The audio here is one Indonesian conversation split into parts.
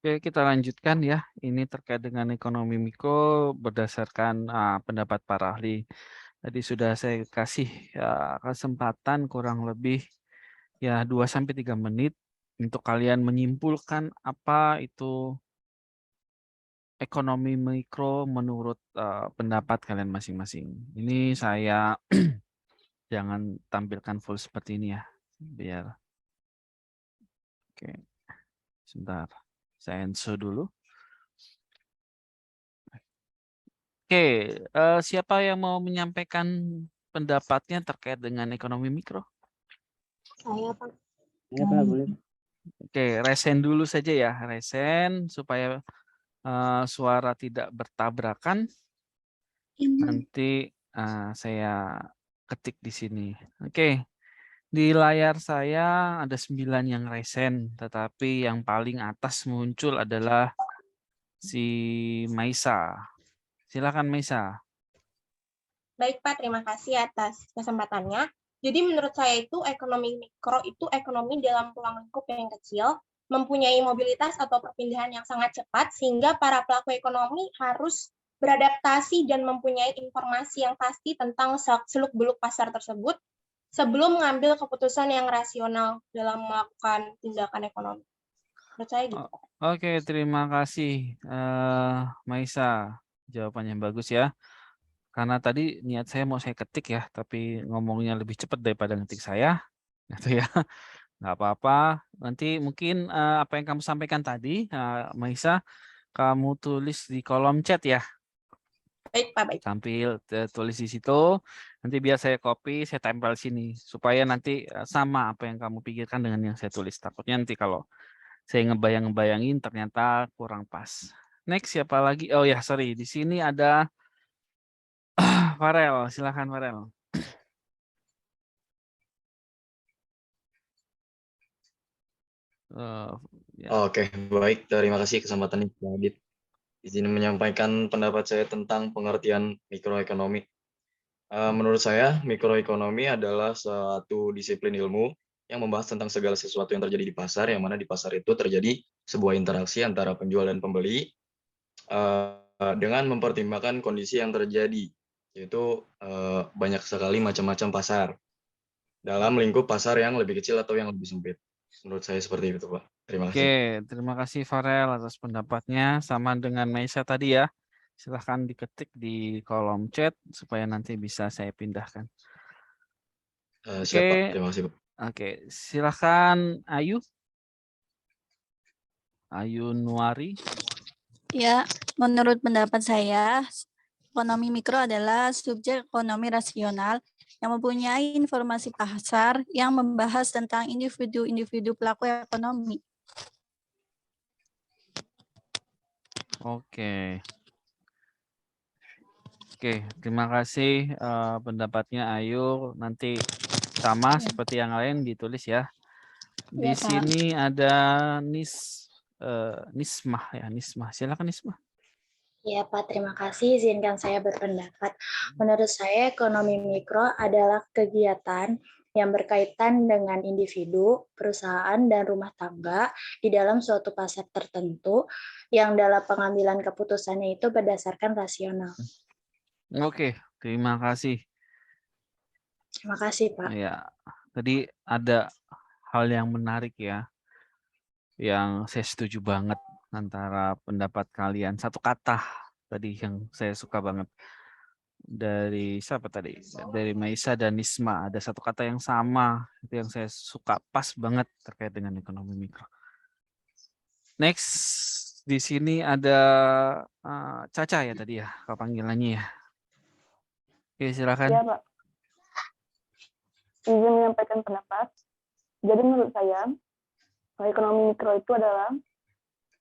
Oke, kita lanjutkan ya. Ini terkait dengan ekonomi mikro berdasarkan pendapat para ahli. Tadi sudah saya kasih kesempatan kurang lebih ya 2 sampai 3 menit untuk kalian menyimpulkan apa itu ekonomi mikro menurut pendapat kalian masing-masing. Ini saya jangan tampilkan full seperti ini ya. Biar oke, sebentar. Saya ensure dulu. Oke, siapa yang mau menyampaikan pendapatnya terkait dengan ekonomi mikro? Saya, Pak. Ya, Pak, boleh. Oke, resen dulu saja ya, resen supaya suara tidak bertabrakan. Nanti saya ketik di sini. Oke, di layar saya ada 9 yang resen, tetapi yang paling atas muncul adalah si Maisa. Silakan Maisa. Baik, Pak. Terima kasih atas kesempatannya. Jadi menurut saya itu ekonomi mikro itu ekonomi dalam ruang lingkup yang kecil, mempunyai mobilitas atau perpindahan yang sangat cepat, sehingga para pelaku ekonomi harus beradaptasi dan mempunyai informasi yang pasti tentang seluk-beluk pasar tersebut sebelum mengambil keputusan yang rasional dalam melakukan tindakan ekonomi. Menurut saya gitu. Oke, terima kasih Maisa. Jawabannya bagus ya. Karena tadi niat saya mau saya ketik ya, tapi ngomongnya lebih cepat daripada ngetik saya. Gitu ya. Nggak apa-apa. Nanti mungkin apa yang kamu sampaikan tadi, Maisa, kamu tulis di kolom chat ya. Baik, Pak. Baik. Tampil tulis di situ. Nanti biar saya copy, saya tempel sini supaya nanti sama apa yang kamu pikirkan dengan yang saya tulis. Takutnya nanti kalau saya ngebayang-ngebayangin ternyata kurang pas. Next siapa lagi? Oh ya, sorry. Di sini ada Farel. Silakan Farel. Ya. Oke, baik. Terima kasih kesempatannya, Pak Adit. Izin menyampaikan pendapat saya tentang pengertian mikroekonomi. Menurut saya, mikroekonomi adalah suatu disiplin ilmu yang membahas tentang segala sesuatu yang terjadi di pasar, yang mana di pasar itu terjadi sebuah interaksi antara penjual dan pembeli dengan mempertimbangkan kondisi yang terjadi, yaitu banyak sekali macam-macam pasar dalam lingkup pasar yang lebih kecil atau yang lebih sempit. Menurut saya seperti itu, Pak. Terima kasih. Oke, terima kasih Farel atas pendapatnya. Sama dengan Maisa tadi ya. Silahkan diketik di kolom chat supaya nanti bisa saya pindahkan. Siap, Pak. Oke, Terima kasih, Pak. oke. Silahkan Ayu. Ayu Nuari. Ya, menurut pendapat saya, ekonomi mikro adalah subjek ekonomi rasional yang mempunyai informasi pasar yang membahas tentang individu-individu pelaku ekonomi. Oke. Oke, terima kasih pendapatnya Ayu. Nanti sama seperti yang lain ditulis ya. Di Ya, Pak. sini ada Nismah ya, Nismah. Silakan Nismah. Ya, Pak, terima kasih. Izinkan saya berpendapat. Menurut saya, ekonomi mikro adalah kegiatan yang berkaitan dengan individu, perusahaan, dan rumah tangga di dalam suatu pasar tertentu yang dalam pengambilan keputusannya itu berdasarkan rasional. Oke, terima kasih. Terima kasih, Pak. Ya, tadi ada hal yang menarik ya, yang saya setuju banget antara pendapat kalian. Satu kata tadi yang saya suka banget. Dari siapa tadi? Dari Maisa dan Nisma. Ada satu kata yang sama, itu yang saya suka pas banget terkait dengan ekonomi mikro. Next, di sini ada Caca ya tadi ya, panggilannya ya. Oke, silakan. Ya, Pak. Izin menyampaikan pendapat. Jadi menurut saya, ekonomi mikro itu adalah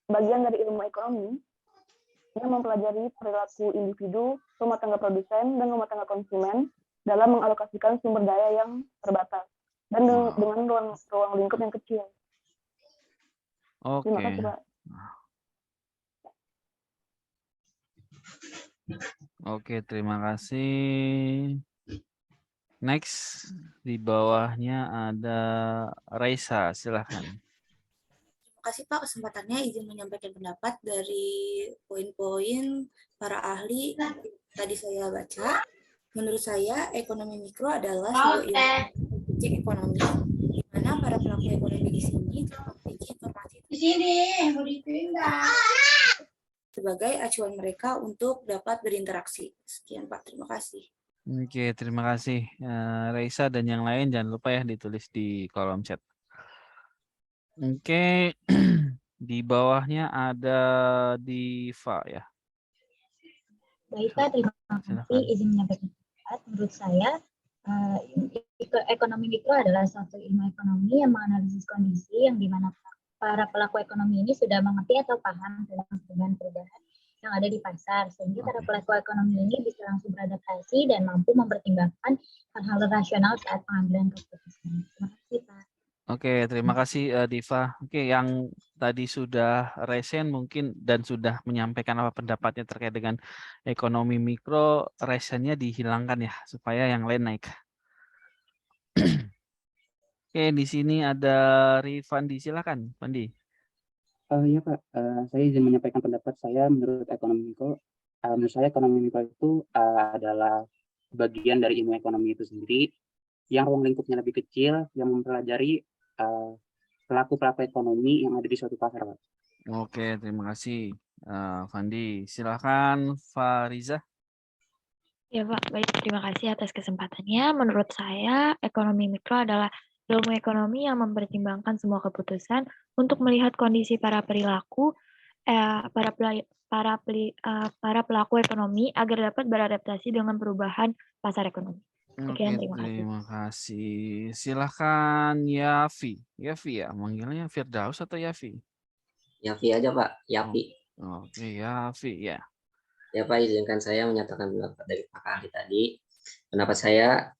bagian dari ilmu ekonomi yang mempelajari perilaku individu, rumah tangga produsen, dan rumah tangga konsumen dalam mengalokasikan sumber daya yang terbatas dan dengan ruang lingkup yang kecil. Oke. Terima kasih, Pak. Oke, terima kasih. Next, di bawahnya ada Raisa, silahkan. Makasih Pak kesempatannya, izin menyampaikan pendapat dari poin-poin para ahli tadi saya baca. Menurut saya, ekonomi mikro adalah sebuah ilmu ekonomi di mana para pelaku ekonomi di sini memiliki informasi sebagai acuan mereka untuk dapat berinteraksi. Sekian Pak, terima kasih. Oke, terima kasih Raisa dan yang lain, jangan lupa ya ditulis di kolom chat. Oke, di bawahnya ada Diva ya. Baik Pak, terima kasih. Silakan. Izin menyampaikan pendapat. Menurut saya, ekonomi mikro adalah suatu ilmu ekonomi yang menganalisis kondisi yang dimana para pelaku ekonomi ini sudah mengerti atau paham dengan perubahan yang ada di pasar, sehingga para pelaku ekonomi ini bisa langsung beradaptasi dan mampu mempertimbangkan hal-hal rasional saat pengambilan keputusan. Terima kasih Pak. Oke, terima kasih Diva. Oke, yang tadi sudah resen mungkin dan sudah menyampaikan apa pendapatnya terkait dengan ekonomi mikro, resennya dihilangkan ya supaya yang lain naik. Oke, di sini ada Rifandi, silakan, Pandi. Ya Pak, saya izin menyampaikan pendapat saya menurut ekonomi mikro. Menurut saya ekonomi mikro itu adalah bagian dari ilmu ekonomi itu sendiri yang ruang lingkupnya lebih kecil, yang mempelajari pelaku-pelaku ekonomi yang ada di suatu pasar, Pak. Oke, terima kasih Fandi. Silakan Fariza. Ya Pak, baik, terima kasih atas kesempatannya. Menurut saya, ekonomi mikro adalah ilmu ekonomi yang mempertimbangkan semua keputusan untuk melihat kondisi para pelaku pelaku ekonomi agar dapat beradaptasi dengan perubahan pasar ekonomi. Sekian, Oke, terima kasih. terima kasih. Silakan Yafi. Yafi ya, manggilnya Firdaus atau Yafi? Yafi aja Pak, Yafi. Oke, Yafi ya. Ya Pak, izinkan saya menyatakan pendapat dari Pak ahli tadi. Pendapat saya,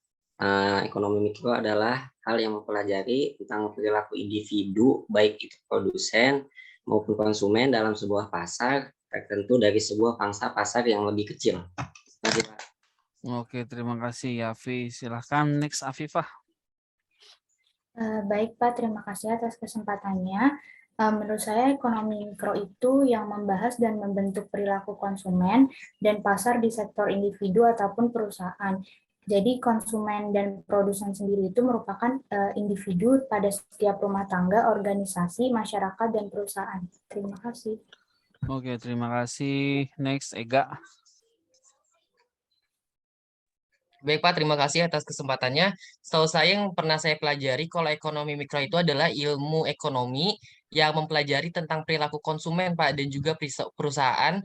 ekonomi mikro adalah hal yang mempelajari tentang perilaku individu, baik itu produsen maupun konsumen dalam sebuah pasar tertentu dari sebuah pangsa pasar yang lebih kecil. Terima kasih Pak. Oke, terima kasih Yafi. Silahkan next Afifah. Baik Pak, terima kasih atas kesempatannya. Menurut saya ekonomi mikro itu yang membahas dan membentuk perilaku konsumen dan pasar di sektor individu ataupun perusahaan. Jadi konsumen dan produsen sendiri itu merupakan individu pada setiap rumah tangga, organisasi, masyarakat, dan perusahaan. Terima kasih. Oke, terima kasih. Next Ega. Baik Pak, terima kasih atas kesempatannya. Setahu saya yang pernah saya pelajari kalau ekonomi mikro itu adalah ilmu ekonomi yang mempelajari tentang perilaku konsumen Pak dan juga perusahaan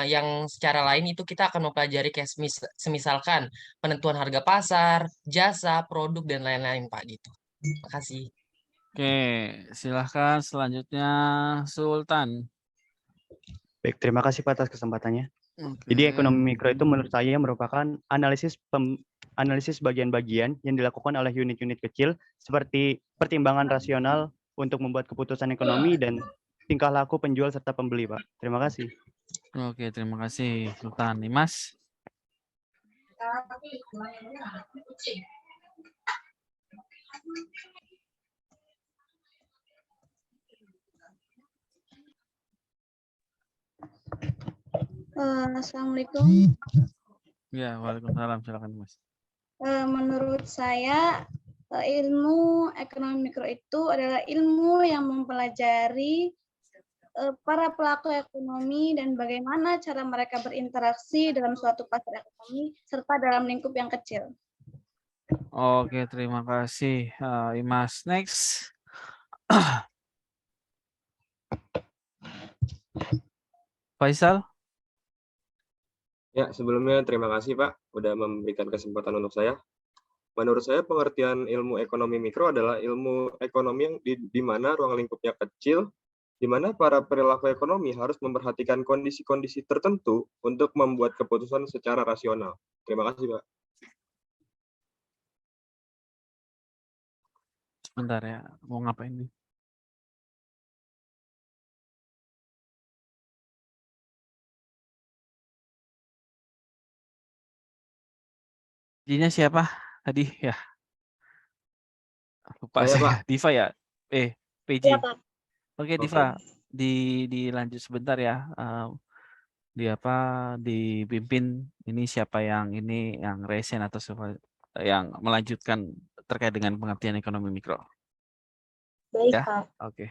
yang secara lain itu kita akan mempelajari kayak semisalkan penentuan harga pasar, jasa, produk dan lain-lain Pak gitu. Terima kasih. Oke, silahkan selanjutnya Sultan. Baik, terima kasih Pak atas kesempatannya. Oke. Jadi ekonomi mikro itu menurut saya merupakan analisis bagian-bagian yang dilakukan oleh unit-unit kecil seperti pertimbangan rasional untuk membuat keputusan ekonomi dan tingkah laku penjual serta pembeli, Pak. Terima kasih. Oke, terima kasih Sultan. Dimas. Assalamualaikum. Ya, waalaikumsalam. Silakan Mas. Menurut saya ilmu ekonomi mikro itu adalah ilmu yang mempelajari para pelaku ekonomi dan bagaimana cara mereka berinteraksi dalam suatu pasar ekonomi serta dalam lingkup yang kecil. Oke, terima kasih Imas. Next. Faisal. Ya, sebelumnya terima kasih Pak udah memberikan kesempatan untuk saya. Menurut saya pengertian ilmu ekonomi mikro adalah ilmu ekonomi yang di mana ruang lingkupnya kecil, di mana para perilaku ekonomi harus memperhatikan kondisi-kondisi tertentu untuk membuat keputusan secara rasional. Terima kasih Pak. Sebentar ya, mau ngapain nih? Dinya siapa tadi ya? Lupa saya. Pak. Diva ya? PJ. Iya, Pak. Oke, Oke. Diva, dilanjut sebentar ya. Dipimpin ini siapa yang resen atau siapa yang melanjutkan terkait dengan pengertian ekonomi mikro. Baik, Ya, Pak. oke.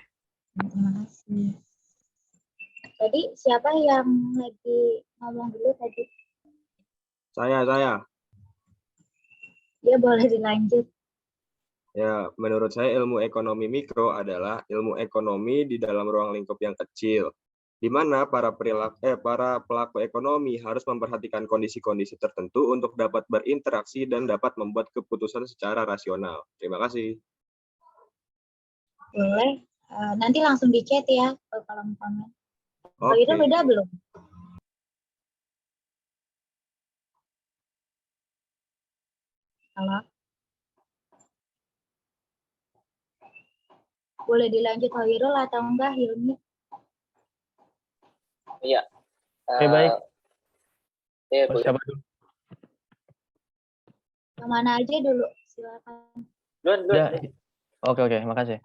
Terima kasih. Tadi siapa yang lagi ngomong dulu tadi? Saya. Dia boleh dilanjut. Ya, menurut saya ilmu ekonomi mikro adalah ilmu ekonomi di dalam ruang lingkup yang kecil, di mana para pelaku ekonomi harus memperhatikan kondisi-kondisi tertentu untuk dapat berinteraksi dan dapat membuat keputusan secara rasional. Terima kasih. Boleh. Nanti langsung di chat ya ke kolom komen. Kalau itu Oke. udah belum? Halo? Boleh dilanjut Hoirul atau enggak Hilmi? Iya. Oke, baik. Iya, boleh. Siapa dulu? Yang mana aja dulu? Silakan. Duluan. Oke, makasih.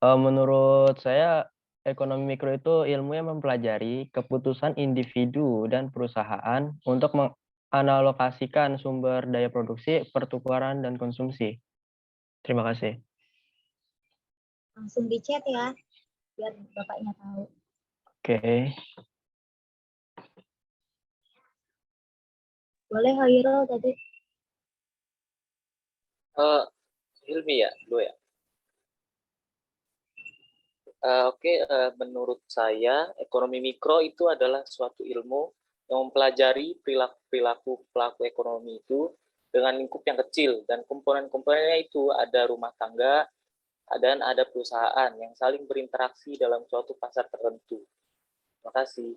Menurut saya, ekonomi mikro itu ilmu yang mempelajari keputusan individu dan perusahaan untuk mengalokasikan sumber daya produksi, pertukaran, dan konsumsi. Terima kasih. Langsung di chat ya, biar Bapaknya tahu. Oke. Boleh Hoirul tadi? Hilmi ya, dulu ya. Oke, menurut saya ekonomi mikro itu adalah suatu ilmu yang mempelajari perilaku pelaku ekonomi itu dengan lingkup yang kecil, dan komponen-komponennya itu ada rumah tangga dan ada perusahaan yang saling berinteraksi dalam suatu pasar tertentu. Terima kasih.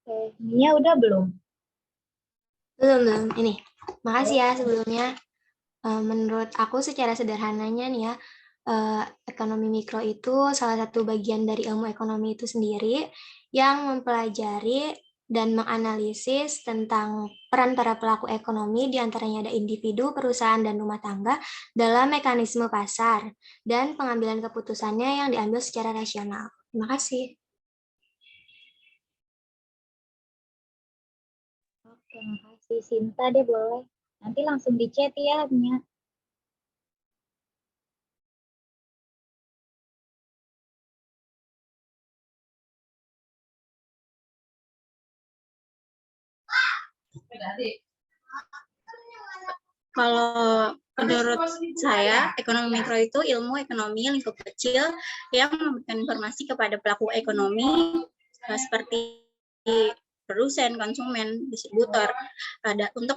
Oke, Mia udah belum? Belum. Ini. Makasih ya sebelumnya. Menurut aku secara sederhananya nih ya, ekonomi mikro itu salah satu bagian dari ilmu ekonomi itu sendiri yang mempelajari dan menganalisis tentang peran para pelaku ekonomi, diantaranya ada individu, perusahaan, dan rumah tangga dalam mekanisme pasar dan pengambilan keputusannya yang diambil secara rasional. Terima kasih. Oke, makasih. Sinta deh boleh. Nanti langsung di chat ya, Mia. Kalau menurut saya, ekonomi mikro itu ilmu ekonomi lingkup kecil yang memberikan informasi kepada pelaku ekonomi seperti produsen, konsumen, distributor, untuk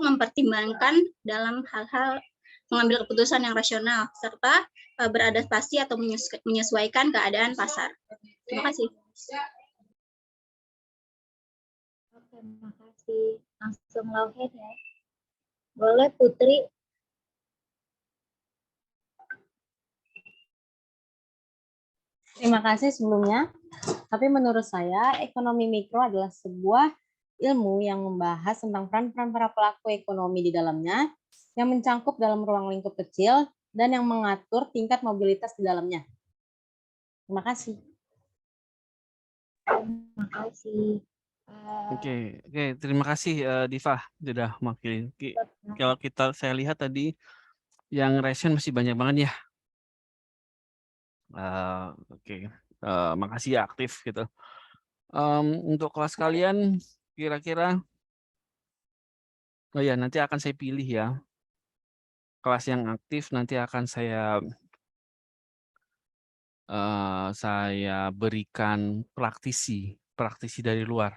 mempertimbangkan dalam hal-hal mengambil keputusan yang rasional serta beradaptasi atau menyesuaikan keadaan pasar. Terima kasih. Oke, makasih. Langsung Lauhead ya. Boleh Putri. Terima kasih sebelumnya. Tapi menurut saya, ekonomi mikro adalah sebuah ilmu yang membahas tentang peran-peran para pelaku ekonomi di dalamnya, yang mencangkup dalam ruang lingkup kecil, dan yang mengatur tingkat mobilitas di dalamnya. Terima kasih. Terima kasih. Oke, terima kasih Diva sudah mewakili. Kalau saya lihat tadi yang resen masih banyak banget ya. Oke, makasih ya aktif gitu. Untuk kelas kalian kira-kira, oh ya nanti akan saya pilih ya. Kelas yang aktif nanti akan saya berikan praktisi dari luar.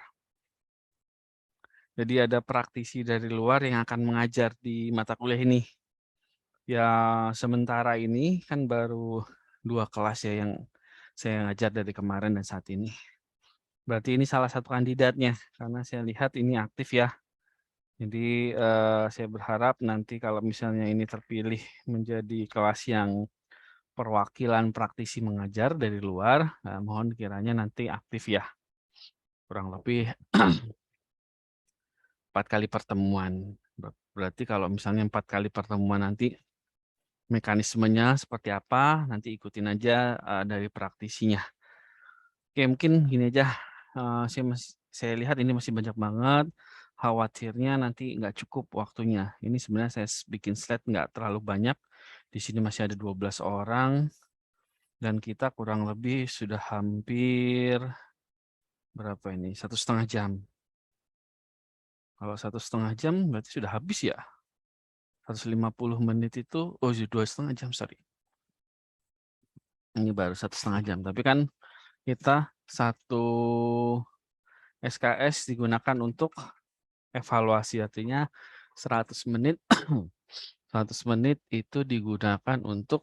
Jadi ada praktisi dari luar yang akan mengajar di mata kuliah ini. Ya sementara ini kan baru 2 kelas ya yang saya ngajar dari kemarin dan saat ini. Berarti ini salah satu kandidatnya karena saya lihat ini aktif ya. Jadi saya berharap nanti kalau misalnya ini terpilih menjadi kelas yang perwakilan praktisi mengajar dari luar, mohon kiranya nanti aktif ya. Kurang lebih 4 kali pertemuan. Berarti kalau misalnya 4 kali pertemuan nanti mekanismenya seperti apa, nanti ikutin aja dari praktisinya. Oke, mungkin gini aja. Saya lihat ini masih banyak banget. Khawatirnya nanti nggak cukup waktunya. Ini sebenarnya saya bikin slide nggak terlalu banyak. Di sini masih ada 12 orang. Dan kita kurang lebih sudah hampir berapa ini? 1,5 jam. Kalau 1,5 jam berarti sudah habis ya. 150 menit itu, 2,5 jam, sorry. Ini baru 1,5 jam. Tapi kan kita satu SKS digunakan untuk evaluasi, artinya 100 menit 100 menit itu digunakan untuk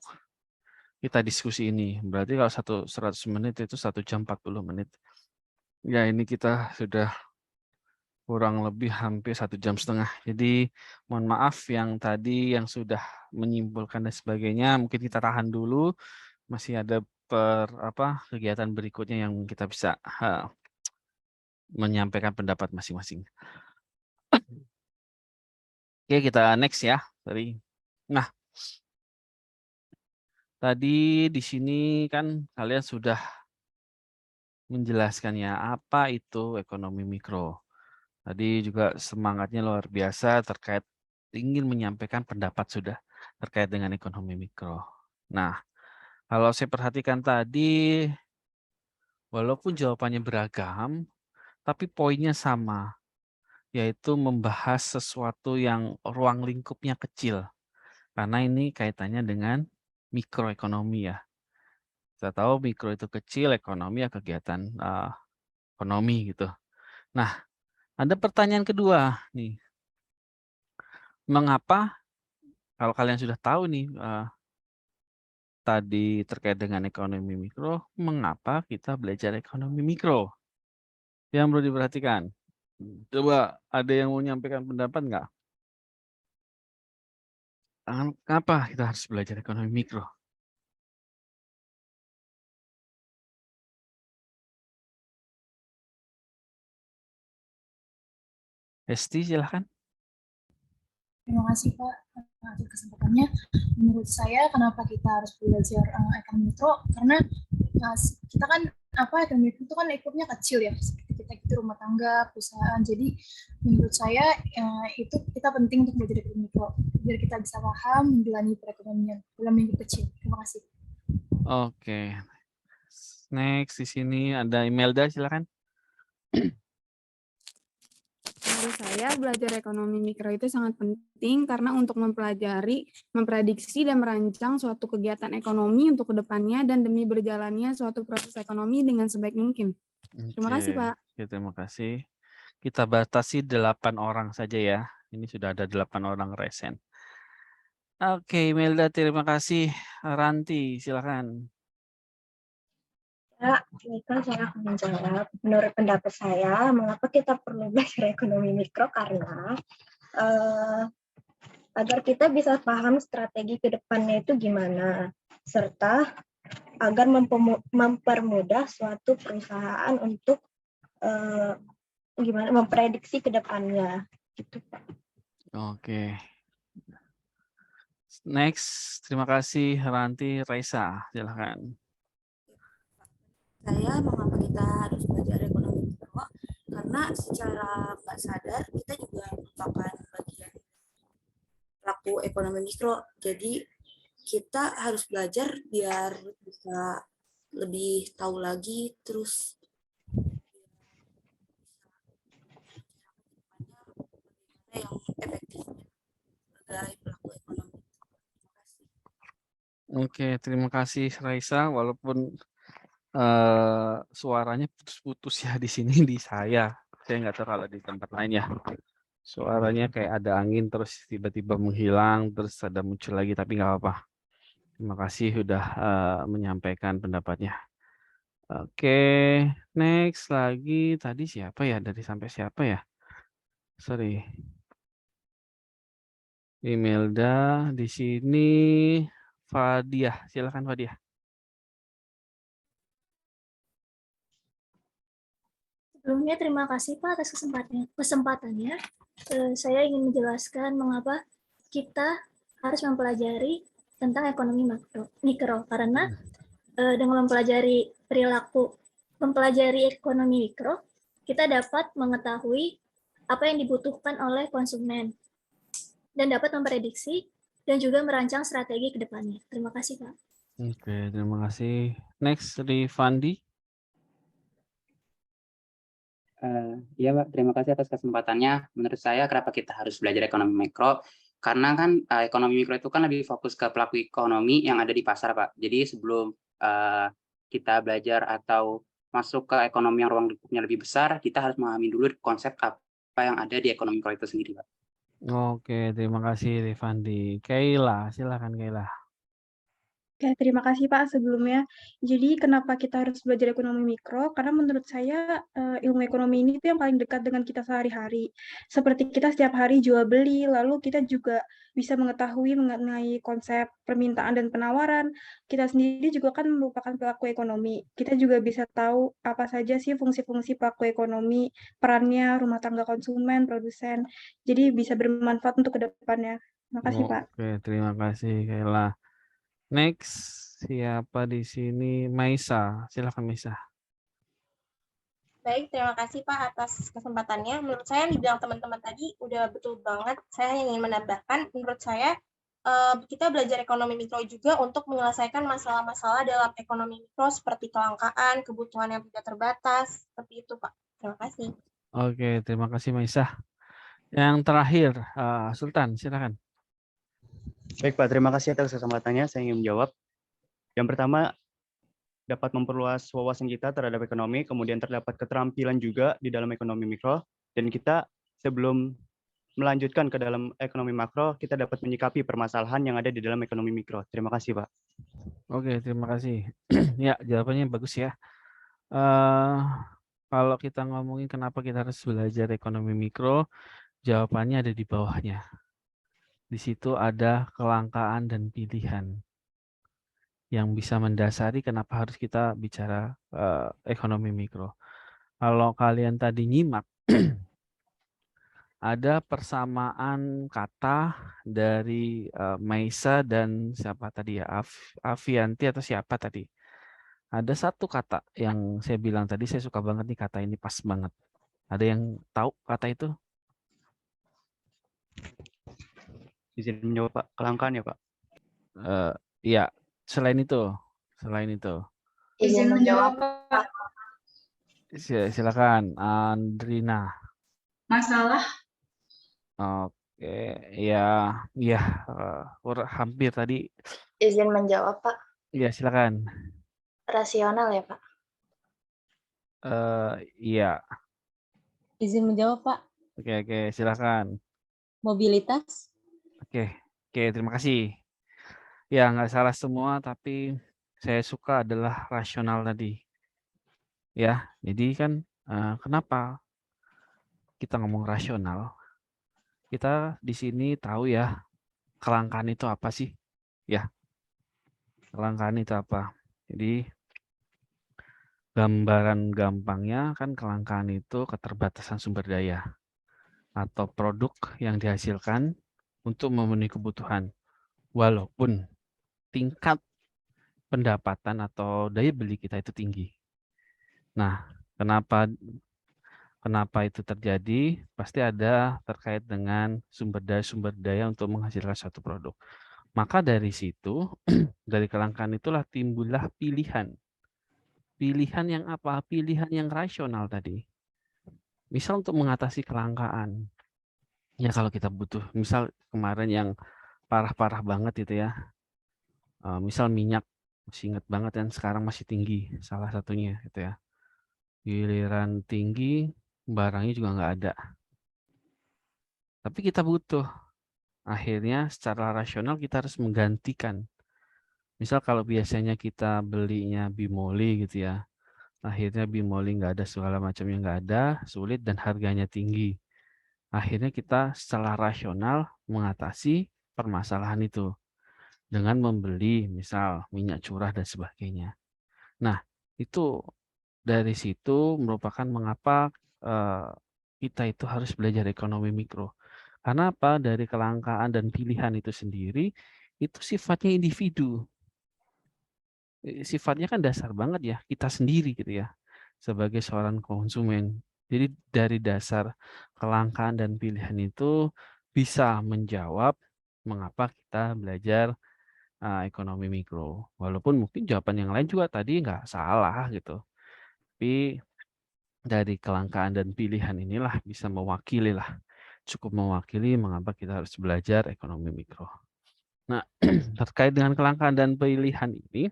kita diskusi ini. Berarti kalau 100 menit itu 1 jam 40 menit. Ya, ini kita sudah kurang lebih hampir 1,5 jam. Jadi mohon maaf yang tadi yang sudah menyimpulkan dan sebagainya, mungkin kita tahan dulu. Masih ada kegiatan berikutnya yang kita bisa menyampaikan pendapat masing-masing. Oke, kita next ya. Nah, tadi di sini kan kalian sudah menjelaskan ya apa itu ekonomi mikro. Tadi juga semangatnya luar biasa terkait ingin menyampaikan pendapat sudah terkait dengan ekonomi mikro. Nah, kalau saya perhatikan tadi, walaupun jawabannya beragam, tapi poinnya sama, yaitu membahas sesuatu yang ruang lingkupnya kecil. Karena ini kaitannya dengan mikroekonomi ya. Kita tahu mikro itu kecil, ekonomi ya kegiatan ekonomi gitu. Nah, ada pertanyaan kedua nih. Mengapa, kalau kalian sudah tahu nih tadi terkait dengan ekonomi mikro, mengapa kita belajar ekonomi mikro? Yang perlu diperhatikan. Coba ada yang mau menyampaikan pendapat nggak? Kenapa kita harus belajar ekonomi mikro? Hesti, silahkan. Terima kasih Pak atas kesempatannya. Menurut saya kenapa kita harus belajar ekonomi mikro, karena kita kan ekonomi mikro itu kan lingkupnya kecil ya, seperti kita itu rumah tangga, perusahaan. Jadi menurut saya itu kita penting untuk belajar ekonomi mikro biar kita bisa paham menjalani perekonomian dalam lingkup kecil. Terima kasih. Oke. Next di sini ada Imelda, silakan. Menurut saya, belajar ekonomi mikro itu sangat penting karena untuk mempelajari, memprediksi, dan merancang suatu kegiatan ekonomi untuk kedepannya dan demi berjalannya suatu proses ekonomi dengan sebaik mungkin. Terima kasih, Pak. Oke, terima kasih. Kita batasi 8 orang saja ya. Ini sudah ada 8 orang resen. Oke, Imelda, terima kasih. Ranti, silakan. Ya, ini kan saya akan menjawab. Menurut pendapat saya, mengapa kita perlu belajar ekonomi mikro? Karena agar kita bisa paham strategi ke depannya itu gimana, serta agar mempermudah suatu perusahaan untuk gimana memprediksi ke depannya. Gitu, Pak. Oke. Next, terima kasih Ranti. Raisa, silakan. Saya mengapa kita harus belajar ekonomi mikro, karena secara nggak sadar kita juga merupakan bagian pelaku ekonomi mikro. Jadi kita harus belajar biar bisa lebih tahu lagi, terus yang efektif sebagai pelaku ekonomi. Oke, terima kasih Raisa. Walaupun suaranya putus-putus ya di sini di saya. Saya nggak tahu kalau di tempat lain ya. Suaranya kayak ada angin terus tiba-tiba menghilang terus ada muncul lagi tapi nggak apa-apa. Terima kasih sudah menyampaikan pendapatnya. Oke, next lagi tadi siapa ya? Dari sampai siapa ya? Sorry. Imelda di sini. Fadiah, silakan Fadiah. Sebelumnya terima kasih Pak atas kesempatannya. Saya ingin menjelaskan mengapa kita harus mempelajari tentang ekonomi mikro karena dengan mempelajari ekonomi mikro, kita dapat mengetahui apa yang dibutuhkan oleh konsumen dan dapat memprediksi dan juga merancang strategi ke depannya. Terima kasih, Pak. Oke, terima kasih. Next, Rifandi. Iya, Pak. Terima kasih atas kesempatannya. Menurut saya, kenapa kita harus belajar ekonomi mikro? Karena kan ekonomi mikro itu kan lebih fokus ke pelaku ekonomi yang ada di pasar, Pak. Jadi sebelum kita belajar atau masuk ke ekonomi yang ruang lingkupnya lebih besar, kita harus memahami dulu konsep apa yang ada di ekonomi mikro itu sendiri, Pak. Oke, terima kasih Rifandi. Kaila, silakan Kaila. Oke, terima kasih Pak sebelumnya. Jadi kenapa kita harus belajar ekonomi mikro? Karena menurut saya ilmu ekonomi ini tuh yang paling dekat dengan kita sehari-hari. Seperti kita setiap hari jual beli, lalu kita juga bisa mengetahui mengenai konsep permintaan dan penawaran. Kita sendiri juga kan merupakan pelaku ekonomi. Kita juga bisa tahu apa saja sih fungsi-fungsi pelaku ekonomi, perannya, rumah tangga konsumen, produsen. Jadi bisa bermanfaat untuk ke depannya. Terima kasih Pak. Oke, terima kasih Kaila. Next, siapa di sini? Maisa, silakan Maisa. Baik, terima kasih Pak atas kesempatannya. Menurut saya yang dibilang teman-teman tadi udah betul banget. Saya ingin menambahkan, menurut saya kita belajar ekonomi mikro juga untuk menyelesaikan masalah-masalah dalam ekonomi mikro seperti kelangkaan, kebutuhan yang tidak terbatas, seperti itu Pak. Terima kasih. Oke, terima kasih Maisa. Yang terakhir, Sultan, silakan. Baik Pak, terima kasih atas kesempatannya. Saya ingin menjawab. Yang pertama, dapat memperluas wawasan kita terhadap ekonomi, kemudian terdapat keterampilan juga di dalam ekonomi mikro, dan kita sebelum melanjutkan ke dalam ekonomi makro, kita dapat menyikapi permasalahan yang ada di dalam ekonomi mikro. Terima kasih Pak. Oke, terima kasih. Ya, jawabannya bagus ya. Kalau kita ngomongin kenapa kita harus belajar ekonomi mikro, jawabannya ada di bawahnya. Di situ ada kelangkaan dan pilihan yang bisa mendasari kenapa harus kita bicara ekonomi mikro. Kalau kalian tadi nyimak, ada persamaan kata dari Maisa dan siapa tadi ya, Avianti atau siapa tadi. Ada satu kata yang saya bilang tadi, saya suka banget nih kata ini, pas banget. Ada yang tahu kata itu? Izin menjawab Pak, kelangkaan ya Pak? Iya, selain itu. Izin menjawab, Pak. Silakan, Andrina. Masalah. Oke, ya, hampir tadi. Izin menjawab, Pak. Iya, silakan. Rasional ya, Pak? Iya. Izin menjawab, Pak. Oke, silakan. Mobilitas. Oke, terima kasih. Ya, nggak salah semua, tapi saya suka adalah rasional tadi. Ya, jadi kan kenapa kita ngomong rasional? Kita di sini tahu ya, kelangkaan itu apa sih? Ya, kelangkaan itu apa? Jadi, gambaran gampangnya kan kelangkaan itu keterbatasan sumber daya atau produk yang dihasilkan untuk memenuhi kebutuhan. Walaupun tingkat pendapatan atau daya beli kita itu tinggi. Nah, kenapa itu terjadi? Pasti ada terkait dengan sumber daya untuk menghasilkan satu produk. Maka dari situ, dari kelangkaan itulah timbullah pilihan. Pilihan yang apa? Pilihan yang rasional tadi. Misal untuk mengatasi kelangkaan. Ya kalau kita butuh, misal kemarin yang parah-parah banget itu ya. Misal minyak, masih ingat banget kan, sekarang masih tinggi, salah satunya gitu ya. Giliran tinggi, barangnya juga nggak ada. Tapi kita butuh. Akhirnya secara rasional kita harus menggantikan. Misal kalau biasanya kita belinya bimoli gitu ya. Akhirnya bimoli nggak ada, segala macamnya nggak ada, sulit dan harganya tinggi. Akhirnya kita secara rasional mengatasi permasalahan itu. Dengan membeli misal minyak curah dan sebagainya. Nah, itu dari situ merupakan mengapa kita itu harus belajar ekonomi mikro. Karena apa? Dari kelangkaan dan pilihan itu sendiri, itu sifatnya individu. Sifatnya kan dasar banget ya, kita sendiri gitu ya, sebagai seorang konsumen. Jadi dari dasar kelangkaan dan pilihan itu bisa menjawab mengapa kita belajar ekonomi mikro. Walaupun mungkin jawaban yang lain juga tadi nggak salah gitu. Tapi dari kelangkaan dan pilihan inilah bisa mewakili lah, cukup mewakili mengapa kita harus belajar ekonomi mikro. Nah, terkait dengan kelangkaan dan pilihan ini,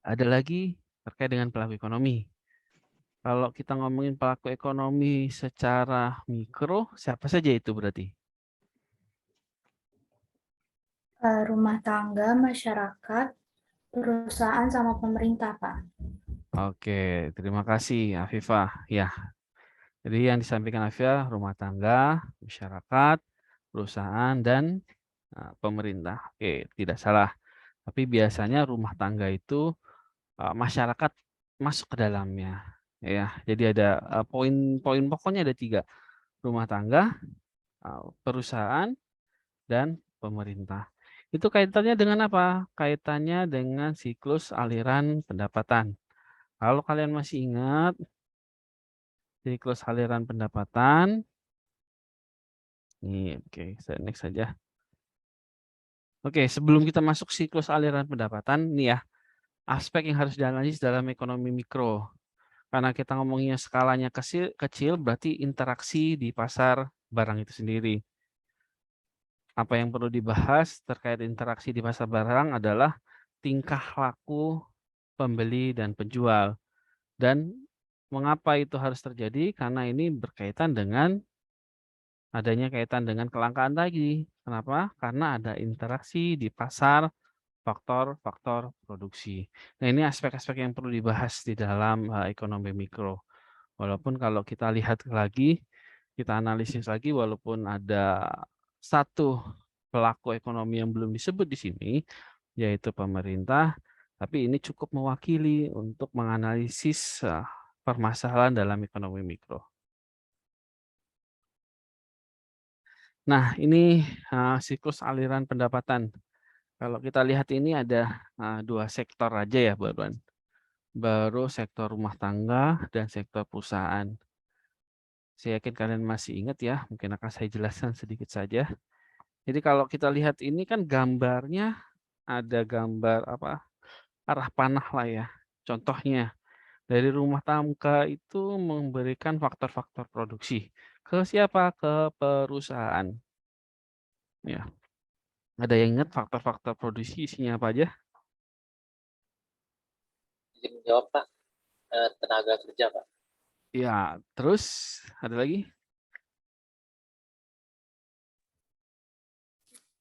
ada lagi terkait dengan pelaku ekonomi. Kalau kita ngomongin pelaku ekonomi secara mikro, siapa saja itu berarti? Rumah tangga, masyarakat, perusahaan, sama pemerintah, Pak. Oke, terima kasih Afifah. Ya, jadi yang disampaikan Afifah, rumah tangga, masyarakat, perusahaan, dan pemerintah. Oke, tidak salah. Tapi biasanya rumah tangga itu masyarakat masuk ke dalamnya. Ya, jadi ada poin-poin pokoknya ada 3. Rumah tangga, perusahaan, dan pemerintah. Itu kaitannya dengan apa? Kaitannya dengan siklus aliran pendapatan. Kalau kalian masih ingat siklus aliran pendapatan, nih, oke, saya next saja. Oke, sebelum kita masuk siklus aliran pendapatan, nih ya, aspek yang harus dianalisis dalam ekonomi mikro. Karena kita ngomongnya skalanya kecil, berarti interaksi di pasar barang itu sendiri. Apa yang perlu dibahas terkait interaksi di pasar barang adalah tingkah laku pembeli dan penjual. Dan mengapa itu harus terjadi? Karena ini berkaitan dengan adanya kaitan dengan kelangkaan tadi. Kenapa? Karena ada interaksi di pasar, faktor-faktor produksi. Nah, ini aspek-aspek yang perlu dibahas di dalam ekonomi mikro. Walaupun kalau kita lihat lagi, kita analisis lagi, walaupun ada satu pelaku ekonomi yang belum disebut di sini, yaitu pemerintah, tapi ini cukup mewakili untuk menganalisis permasalahan dalam ekonomi mikro. Nah, ini siklus aliran pendapatan. Kalau kita lihat ini ada 2 sektor aja ya, Baruan. Baru sektor rumah tangga dan sektor perusahaan. Saya yakin kalian masih ingat ya, mungkin akan saya jelaskan sedikit saja. Jadi kalau kita lihat ini kan gambarnya ada gambar arah panah lah ya. Contohnya dari rumah tangga itu memberikan faktor-faktor produksi ke siapa? Ke perusahaan. Ya. Ada yang ingat faktor-faktor produksi isinya apa aja? Izin menjawab, Pak. Tenaga kerja, Pak. Ya, terus ada lagi?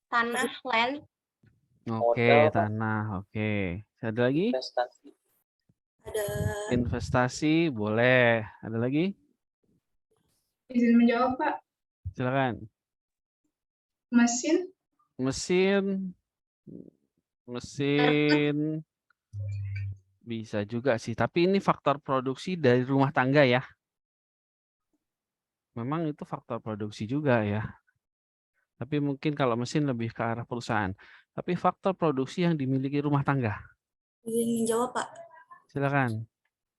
Tanah, land. Oke, tanah. Oke. Ada lagi? Investasi. Ada investasi, boleh. Ada lagi? Izin menjawab, Pak. Silakan. Mesin. Mesin bisa juga sih, tapi ini faktor produksi dari rumah tangga ya. Memang itu faktor produksi juga ya. Tapi mungkin kalau mesin lebih ke arah perusahaan. Tapi faktor produksi yang dimiliki rumah tangga. izin menjawab, Pak. Silakan.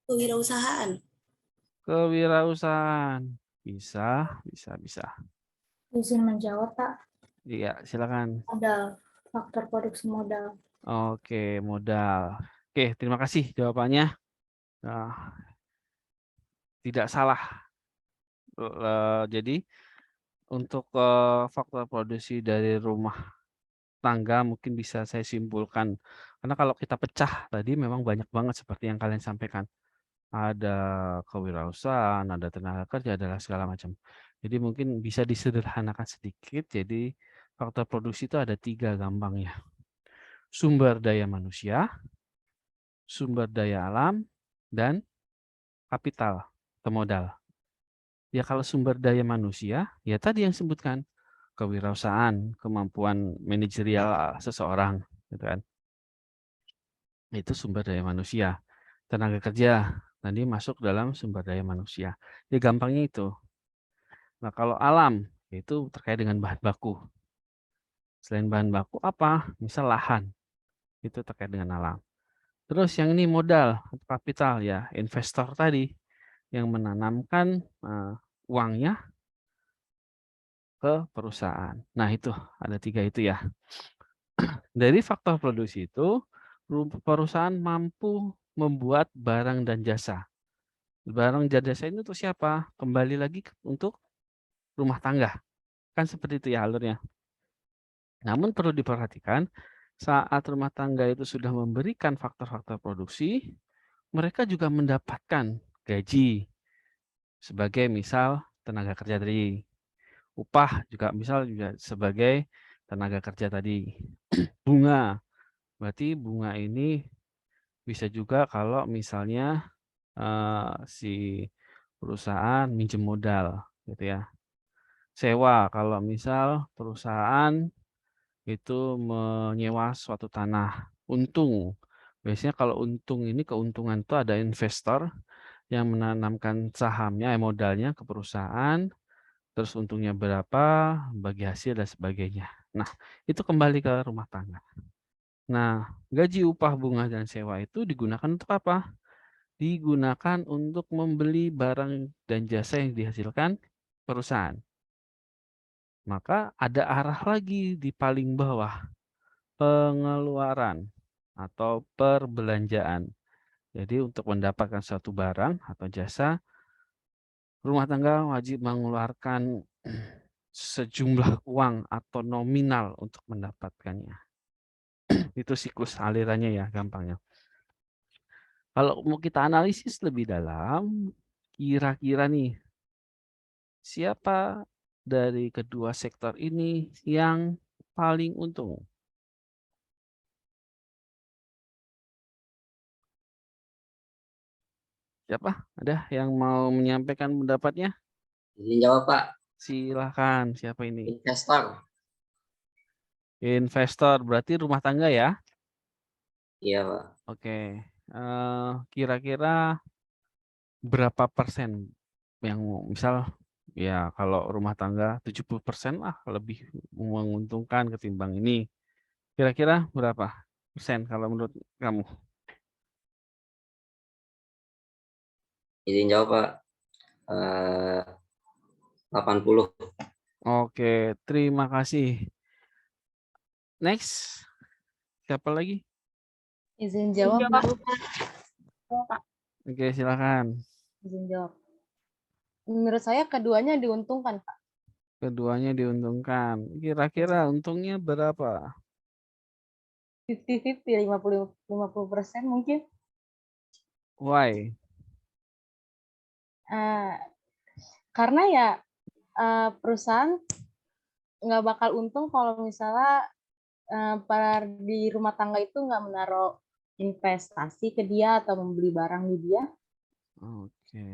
Kewirausahaan. Kewirausahaan. Bisa. Izin menjawab, Pak. Iya, silakan. Ada faktor produksi modal. Oke, modal. Oke, terima kasih jawabannya. Nah, tidak salah. Jadi untuk faktor produksi dari rumah tangga mungkin bisa saya simpulkan. Karena kalau kita pecah tadi memang banyak banget seperti yang kalian sampaikan. Ada kewirausahaan, ada tenaga kerja, ada segala macam. Jadi mungkin bisa disederhanakan sedikit. Jadi faktor produksi itu ada 3 gampangnya. Sumber daya manusia, sumber daya alam, dan kapital atau modal. Ya kalau sumber daya manusia, ya tadi yang sebutkan, kewirausahaan, kemampuan manajerial seseorang, gitu kan. Itu sumber daya manusia. Tenaga kerja, tadi masuk dalam sumber daya manusia. Ya gampangnya itu. Nah kalau alam, itu terkait dengan bahan baku. Selain bahan baku apa? Misal lahan. Itu terkait dengan alam. Terus yang ini modal atau kapital ya, investor tadi yang menanamkan uangnya ke perusahaan. Nah, itu ada 3 itu ya. Dari faktor produksi itu, perusahaan mampu membuat barang dan jasa. Barang dan jasa ini untuk siapa? Kembali lagi untuk rumah tangga. Kan seperti itu ya alurnya. Namun perlu diperhatikan, saat rumah tangga itu sudah memberikan faktor-faktor produksi, mereka juga mendapatkan gaji sebagai misal tenaga kerja tadi. Upah juga misal juga sebagai tenaga kerja tadi. Bunga. Berarti bunga ini bisa juga kalau misalnya si perusahaan minjem modal gitu ya. Sewa kalau misal perusahaan itu menyewa suatu tanah. Untung. Biasanya kalau untung ini keuntungan itu ada investor yang menanamkan sahamnya, modalnya ke perusahaan, terus untungnya berapa, bagi hasil dan sebagainya. Nah, itu kembali ke rumah tangga. Nah, gaji, upah, bunga, dan sewa itu digunakan untuk apa? Digunakan untuk membeli barang dan jasa yang dihasilkan perusahaan. Maka ada arah lagi di paling bawah, pengeluaran atau perbelanjaan. Jadi untuk mendapatkan suatu barang atau jasa, rumah tangga wajib mengeluarkan sejumlah uang atau nominal untuk mendapatkannya. Itu siklus alirannya ya gampangnya. Kalau mau kita analisis lebih dalam, kira-kira nih siapa dari kedua sektor ini yang paling untung? Siapa? Ada yang mau menyampaikan pendapatnya? Izin jawab, Pak. Silakan. Siapa ini? Investor. Investor berarti rumah tangga ya? Iya, Pak. Oke. Kira-kira berapa persen yang misal ya kalau rumah tangga 70% lah lebih menguntungkan ketimbang ini. Kira-kira berapa persen kalau menurut kamu? Izin jawab, Pak. 80. Oke, terima kasih. Next. Siapa lagi? Izin jawab, Pak. Oke, silakan. Izin jawab. Menurut saya keduanya diuntungkan, Pak. Keduanya diuntungkan. Kira-kira untungnya berapa? 50-50, 50% mungkin. Why? Karena ya perusahaan nggak bakal untung kalau misalnya para di rumah tangga itu nggak menaruh investasi ke dia atau membeli barang di dia. Oke,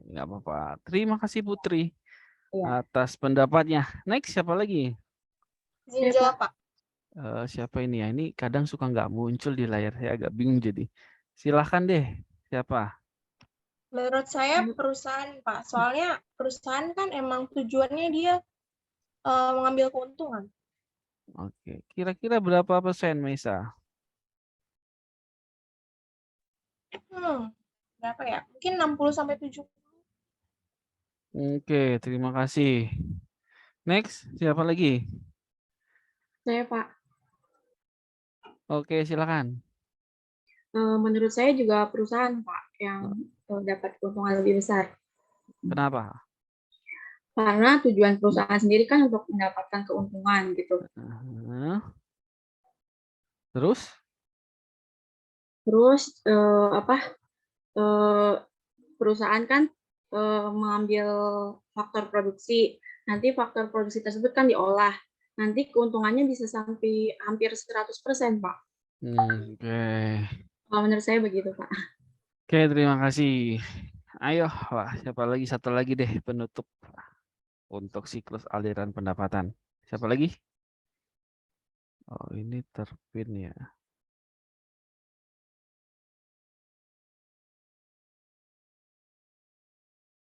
nggak apa-apa. Terima kasih Putri Iya. atas pendapatnya. Next siapa lagi? Izin jawab, Pak. Siapa ini ya? Ini kadang suka nggak muncul di layar, saya agak bingung jadi. Silahkan deh, siapa? Menurut saya perusahaan, Pak. Soalnya perusahaan kan emang tujuannya dia mengambil keuntungan. Oke, kira-kira berapa persen, Mesa? Berapa ya? Mungkin 60-70. Oke, terima kasih. Next, siapa lagi? Saya, Pak. Oke, silakan. Menurut saya juga perusahaan, Pak, yang dapat keuntungan lebih besar. Kenapa? Karena tujuan perusahaan sendiri kan untuk mendapatkan keuntungan gitu. Terus? Terus perusahaan kan mengambil faktor produksi. Nanti faktor produksi tersebut kan diolah. Nanti keuntungannya bisa sampai hampir 100%, Pak. Oke. Kalau menurut saya begitu, Pak. Oke, terima kasih. Ayo, wah, siapa lagi? Satu lagi deh penutup untuk siklus aliran pendapatan. Siapa lagi? Oh, ini terpin ya.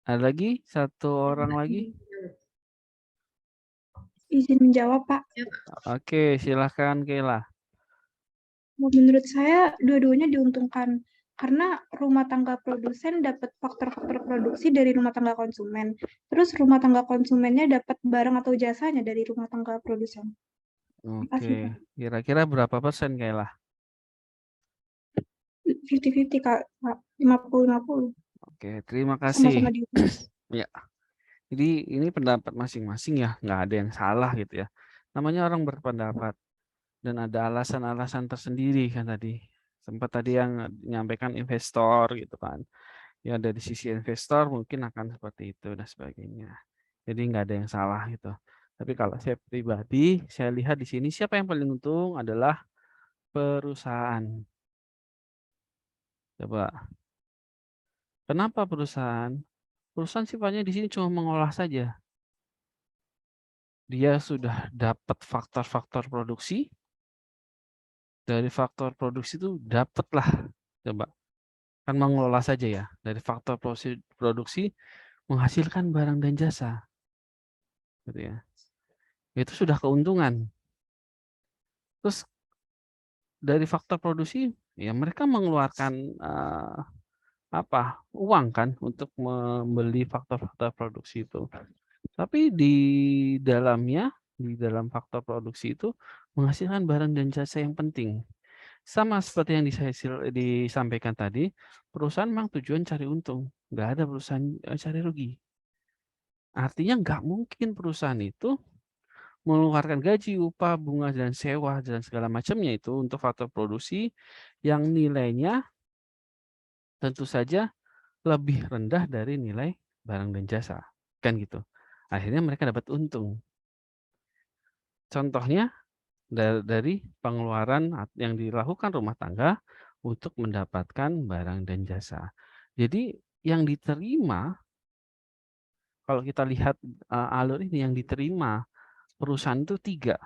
Ada lagi? Satu orang lagi? izin menjawab, Pak. Oke, silahkan Kayla. Menurut saya dua-duanya diuntungkan karena rumah tangga produsen dapat faktor-faktor produksi dari rumah tangga konsumen. Terus rumah tangga konsumennya dapat barang atau jasanya dari rumah tangga produsen. Terima kasih, Oke, Pak. kira-kira berapa persen Kayla? 50-50, Kak. 50-50. Oke, terima Sama-sama kasih. diuntungkan. Ya, jadi ini pendapat masing-masing ya, nggak ada yang salah gitu ya. Namanya orang berpendapat dan ada alasan-alasan tersendiri kan tadi. Sempat tadi yang menyampaikan investor gitu kan. Ya dari sisi investor mungkin akan seperti itu dan sebagainya. Jadi nggak ada yang salah gitu. Tapi kalau saya pribadi, saya lihat di sini siapa yang paling untung adalah perusahaan. Coba, kenapa perusahaan? Perusahaan sifatnya di sini cuma mengolah saja. Dia sudah dapat faktor-faktor produksi. Dari faktor produksi itu dapatlah, coba, kan mengelola saja ya. Dari faktor produksi menghasilkan barang dan jasa, gitu ya. Itu sudah keuntungan. Terus dari faktor produksi, ya mereka mengeluarkan uang kan untuk membeli faktor-faktor produksi itu. Tapi di dalamnya, di dalam faktor produksi itu menghasilkan barang dan jasa yang penting. Sama seperti yang disampaikan tadi, perusahaan memang tujuan cari untung, nggak ada perusahaan cari rugi. Artinya nggak mungkin perusahaan itu mengeluarkan gaji, upah, bunga, dan sewa, dan segala macamnya itu untuk faktor produksi yang nilainya tentu saja lebih rendah dari nilai barang dan jasa. Kan gitu. Akhirnya mereka dapat untung. Contohnya dari pengeluaran yang dilakukan rumah tangga untuk mendapatkan barang dan jasa. Jadi yang diterima, kalau kita lihat alur ini, yang diterima perusahaan itu 3.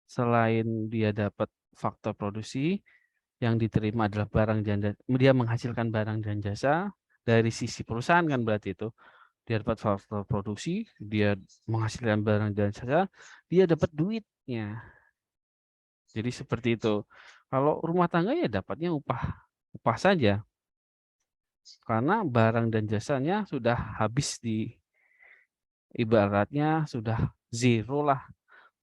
Selain dia dapat faktor produksi, yang diterima adalah barang dan jasa, dia menghasilkan barang dan jasa dari sisi perusahaan kan berarti itu. Dia dapat faktor produksi, dia menghasilkan barang dan jasa, dia dapat duitnya. Jadi seperti itu. Kalau rumah tangga ya dapatnya upah saja. Karena barang dan jasanya sudah habis ibaratnya sudah zero lah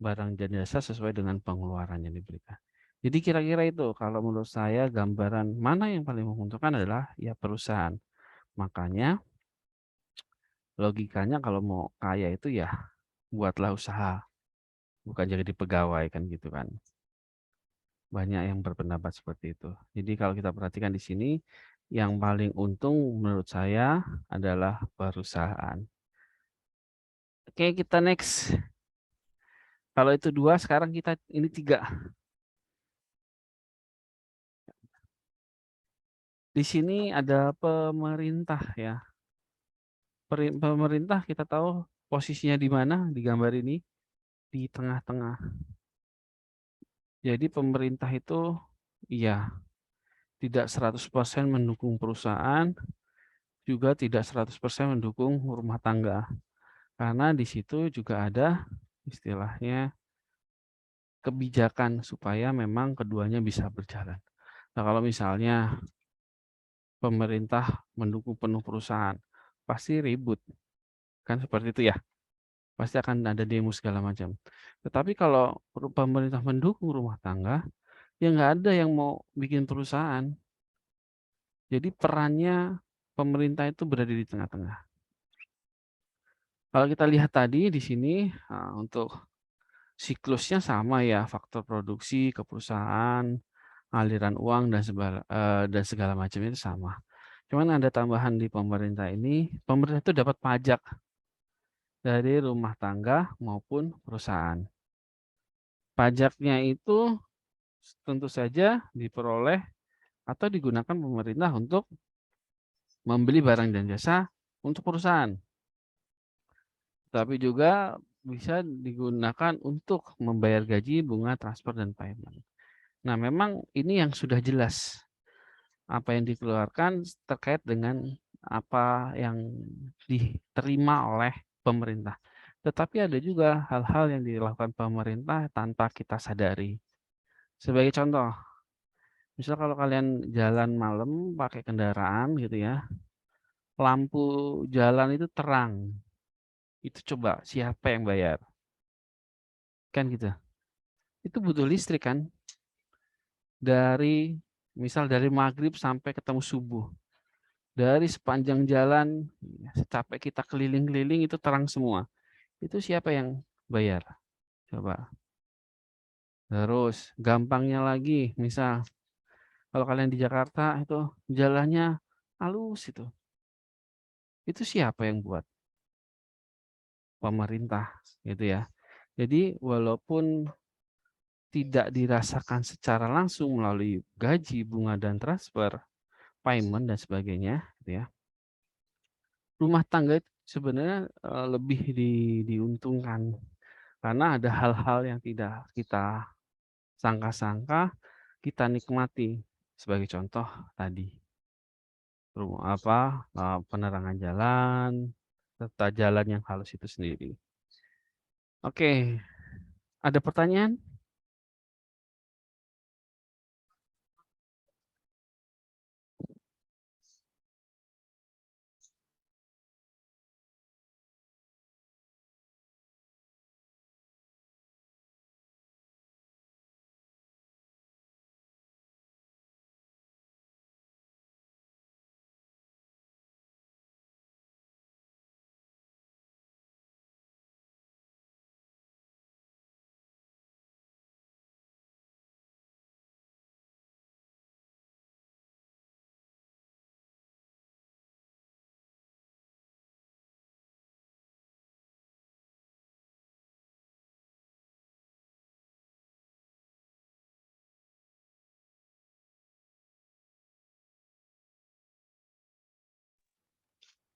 barang dan jasa sesuai dengan pengeluaran yang diberikan. Jadi kira-kira itu kalau menurut saya gambaran mana yang paling menguntungkan adalah ya perusahaan. Makanya logikanya kalau mau kaya itu ya buatlah usaha, bukan jadi pegawai kan gitu kan. Banyak yang berpendapat seperti itu. Jadi kalau kita perhatikan di sini, yang paling untung menurut saya adalah perusahaan. Oke, kita next. Kalau itu 2, sekarang kita ini 3. Di sini ada pemerintah ya. Pemerintah kita tahu posisinya di mana di gambar ini, di tengah-tengah. Jadi pemerintah itu ya tidak 100% mendukung perusahaan, juga tidak 100% mendukung rumah tangga. Karena di situ juga ada istilahnya kebijakan supaya memang keduanya bisa berjalan. Nah, kalau misalnya pemerintah mendukung penuh perusahaan, pasti ribut. Kan seperti itu ya. Pasti akan ada demo segala macam. Tetapi kalau pemerintah mendukung rumah tangga, ya nggak ada yang mau bikin perusahaan. Jadi perannya pemerintah itu berada di tengah-tengah. Kalau kita lihat tadi di sini untuk siklusnya sama ya, faktor produksi ke perusahaan, aliran uang dan segala macam itu sama. Cuman ada tambahan di pemerintah ini, pemerintah itu dapat pajak dari rumah tangga maupun perusahaan. Pajaknya itu tentu saja diperoleh atau digunakan pemerintah untuk membeli barang dan jasa untuk perusahaan. Tapi juga bisa digunakan untuk membayar gaji, bunga, transfer, dan payment. Nah, memang ini yang sudah jelas. Apa yang dikeluarkan terkait dengan apa yang diterima oleh pemerintah. Tetapi ada juga hal-hal yang dilakukan pemerintah tanpa kita sadari. Sebagai contoh, misal kalau kalian jalan malam pakai kendaraan gitu ya, lampu jalan itu terang. Itu coba siapa yang bayar? Kan gitu. Itu butuh listrik kan? Misal dari maghrib sampai ketemu subuh. Dari sepanjang jalan, secapek kita keliling-keliling itu terang semua. Itu siapa yang bayar? Coba. Terus gampangnya lagi, misal kalau kalian di Jakarta itu jalannya halus itu. Itu siapa yang buat? Pemerintah gitu ya. Jadi walaupun tidak dirasakan secara langsung melalui gaji, bunga dan transfer, payment dan sebagainya gitu ya. Rumah tangga itu sebenarnya lebih diuntungkan karena ada hal-hal yang tidak kita sangka-sangka kita nikmati. Sebagai contoh tadi penerangan jalan serta jalan yang halus itu sendiri. Oke, ada pertanyaan?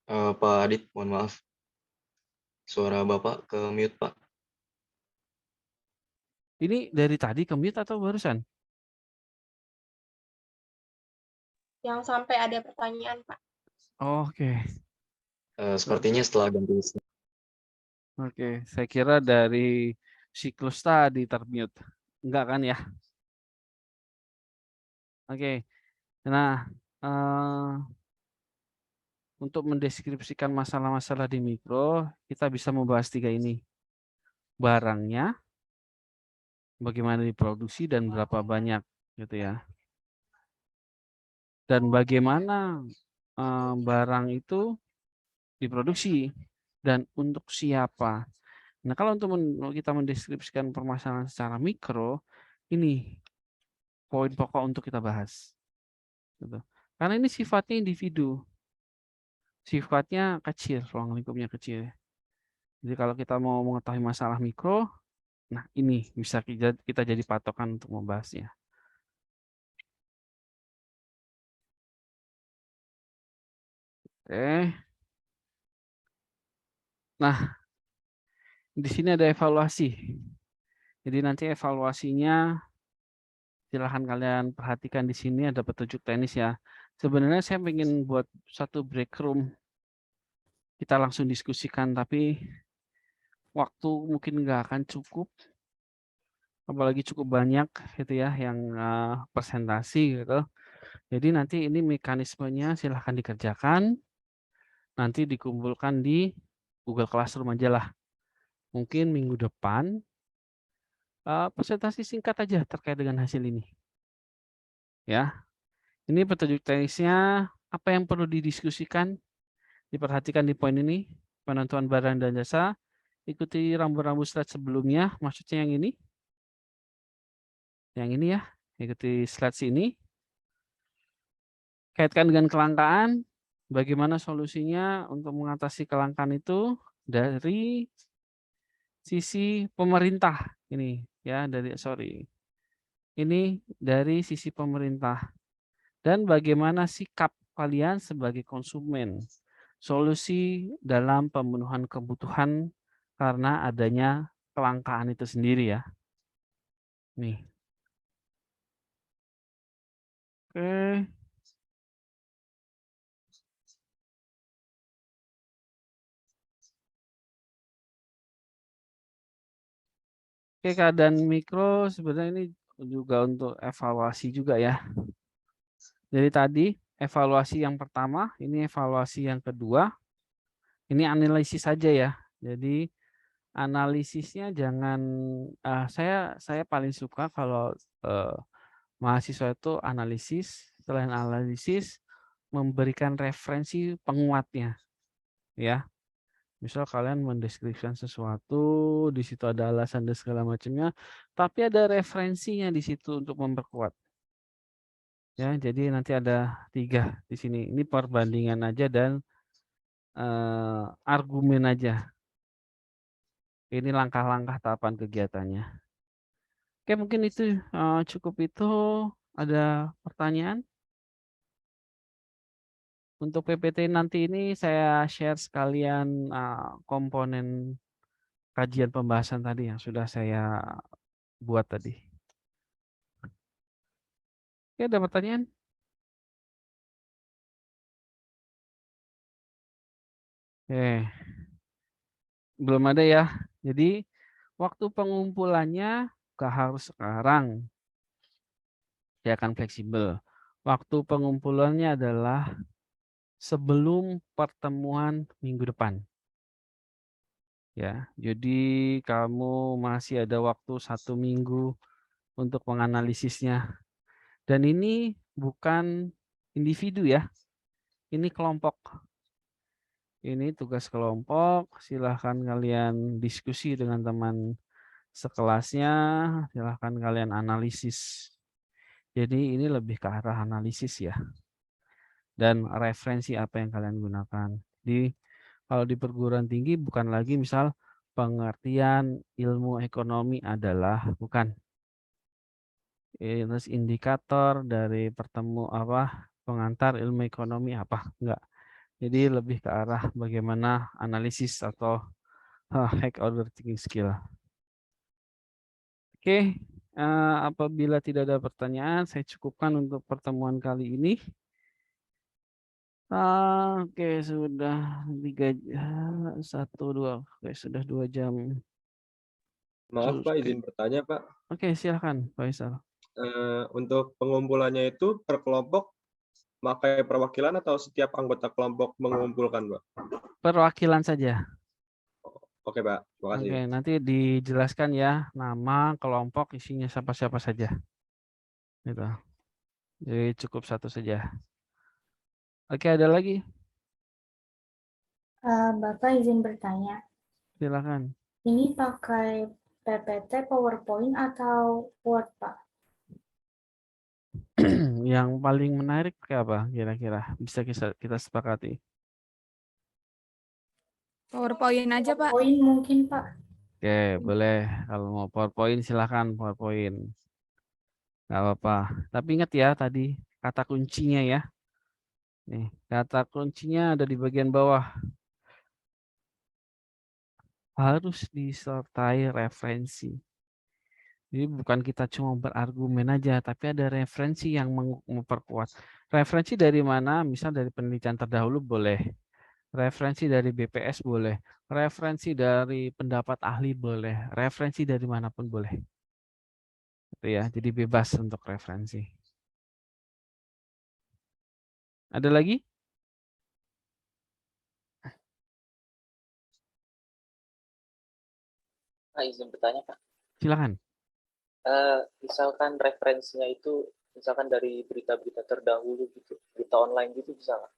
Pak Adit, mohon maaf. Suara Bapak ke mute, Pak. Ini dari tadi ke mute atau barusan? Yang sampai ada pertanyaan, Pak. Oke. Sepertinya setelah ganti. Oke, saya kira dari siklus tadi termute. Enggak kan ya? Oke. Nah, untuk mendeskripsikan masalah-masalah di mikro, kita bisa membahas 3 ini. Barangnya, bagaimana diproduksi dan berapa banyak gitu ya. Dan bagaimana barang itu diproduksi dan untuk siapa. Nah, kalau untuk kita mendeskripsikan permasalahan secara mikro, ini poin pokok untuk kita bahas. Gitu. Karena ini sifatnya individu. Sifatnya kecil, ruang lingkupnya kecil. Jadi kalau kita mau mengetahui masalah mikro, nah ini bisa kita jadi patokan untuk membahasnya. Oke. Nah, di sini ada evaluasi. Jadi nanti evaluasinya silahkan kalian perhatikan di sini ada petunjuk teknis ya. Sebenarnya saya ingin buat satu break room. Kita langsung diskusikan, tapi waktu mungkin nggak akan cukup. Apalagi cukup banyak gitu ya yang presentasi gitu. Jadi nanti ini mekanismenya silahkan dikerjakan. Nanti dikumpulkan di Google Classroom aja lah. Mungkin minggu depan presentasi singkat aja terkait dengan hasil ini. Ya, ini petunjuk teknisnya, apa yang perlu didiskusikan, diperhatikan di poin ini, penentuan barang dan jasa, ikuti rambu-rambu slide sebelumnya, maksudnya yang ini ya, ikuti slide sini. Kaitkan dengan kelangkaan, bagaimana solusinya untuk mengatasi kelangkaan itu dari sisi pemerintah ini ya, ini dari sisi pemerintah dan bagaimana sikap kalian sebagai konsumen, solusi dalam pemenuhan kebutuhan karena adanya kelangkaan itu sendiri ya. Nih. Oke. Oke, keadaan mikro sebenarnya ini juga untuk evaluasi juga ya. Jadi tadi evaluasi yang pertama, ini evaluasi yang kedua, ini analisis saja ya. Jadi analisisnya jangan saya paling suka kalau mahasiswa itu analisis, selain analisis memberikan referensi penguatnya ya. Misal kalian mendeskripsikan sesuatu, di situ ada alasan dan segala macamnya, tapi ada referensinya di situ untuk memperkuat. Ya, jadi nanti ada 3 di sini. Ini perbandingan aja dan argumen aja. Ini langkah-langkah tahapan kegiatannya. Oke, mungkin itu cukup itu. Ada pertanyaan? Untuk PPT nanti ini saya share sekalian komponen kajian pembahasan tadi yang sudah saya buat tadi. Oke, ada pertanyaan? Oke. Belum ada ya. Jadi waktu pengumpulannya gak harus sekarang. Saya akan fleksibel. Waktu pengumpulannya adalah sebelum pertemuan minggu depan. Ya, jadi kamu masih ada waktu 1 minggu untuk menganalisisnya. Dan ini bukan individu ya, ini kelompok. Ini tugas kelompok, silahkan kalian diskusi dengan teman sekelasnya, silahkan kalian analisis. Jadi ini lebih ke arah analisis ya. Dan referensi apa yang kalian gunakan. Kalau di perguruan tinggi bukan lagi misal pengertian ilmu ekonomi adalah, bukan. Terus indikator dari pengantar ilmu ekonomi apa, enggak. Jadi lebih ke arah bagaimana analisis atau hack order thinking skill. Oke, apabila tidak ada pertanyaan, saya cukupkan untuk pertemuan kali ini. Oke, sudah 2 jam. Maaf Pak, izin bertanya Pak. Oke, silakan Pak Faisal. Untuk pengumpulannya itu per kelompok pakai perwakilan atau setiap anggota kelompok mengumpulkan, Pak? Perwakilan saja. Oke, Pak. Terima kasih. Oke, nanti dijelaskan ya nama kelompok isinya siapa-siapa saja. Gitu. Jadi cukup 1 saja. Oke, ada lagi? Bapak izin bertanya. Silakan. Ini pakai PPT, PowerPoint atau Word, Pak? Yang paling menarik kayak apa kira-kira? Bisa kita sepakati. PowerPoint aja, Pak. PowerPoint mungkin, Pak. Oke, boleh. Kalau mau PowerPoint silahkan PowerPoint. Nggak apa-apa. Tapi ingat ya tadi kata kuncinya ya. Nih, kata kuncinya ada di bagian bawah. Harus disertai referensi. Jadi bukan kita cuma berargumen aja, tapi ada referensi yang memperkuat. Referensi dari mana? Misal dari penelitian terdahulu boleh. Referensi dari BPS boleh. Referensi dari pendapat ahli boleh. Referensi dari manapun boleh. Itu ya, jadi bebas untuk referensi. Ada lagi? Pak, izin bertanya, Pak. Silakan. Misalkan referensinya itu misalkan dari berita-berita terdahulu gitu, berita online gitu bisa nggak?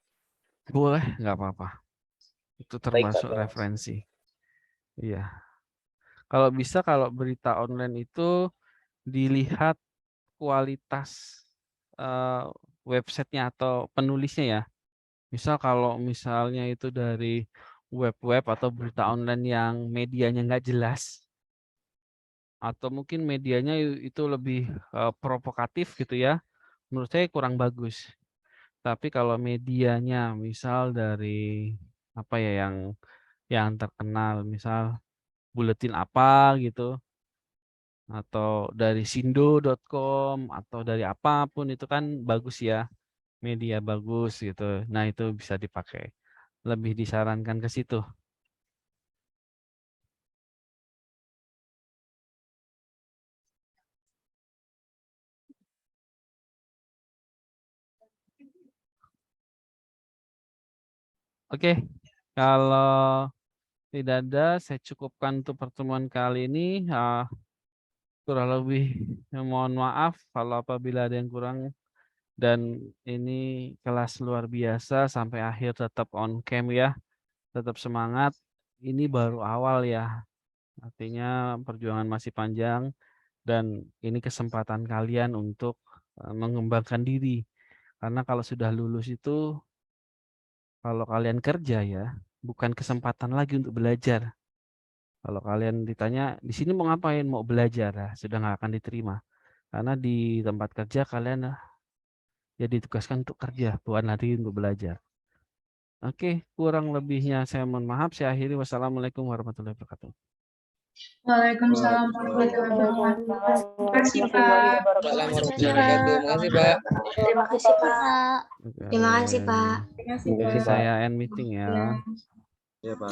Boleh, nggak apa-apa. Itu termasuk Baik, Pak. referensi. Iya. Kalau bisa, kalau berita online itu dilihat kualitas websitenya atau penulisnya ya. Misal kalau misalnya itu dari web-web atau berita online yang medianya nggak jelas, atau mungkin medianya itu lebih provokatif gitu ya, menurut saya kurang bagus. Tapi kalau medianya misal dari apa ya yang terkenal, misal buletin apa gitu, atau dari sindo.com atau dari apapun itu kan bagus ya, media bagus gitu. Nah, itu bisa dipakai. Lebih disarankan ke situ. Oke, kalau tidak ada, saya cukupkan untuk pertemuan kali ini. Kurang lebih mohon maaf kalau apabila ada yang kurang. Dan ini kelas luar biasa sampai akhir tetap on cam ya. Tetap semangat. Ini baru awal ya. Artinya perjuangan masih panjang dan ini kesempatan kalian untuk mengembangkan diri. Karena kalau sudah lulus itu kalau kalian kerja ya, bukan kesempatan lagi untuk belajar. Kalau kalian ditanya di sini mau ngapain? Mau belajar, ya, sudah nggak akan diterima. Karena di tempat kerja kalian ya ditugaskan untuk kerja, bukan lagi untuk belajar. Oke, kurang lebihnya saya mohon maaf. Saya akhiri. Wassalamualaikum warahmatullahi wabarakatuh. Waalaikumsalam warahmatullahi wabarakatuh. Terima kasih, Pak. Makasih, Pak. Terima kasih, Pak. Terima kasih, Pak. Jadi saya end meeting ya. Ya, Pak.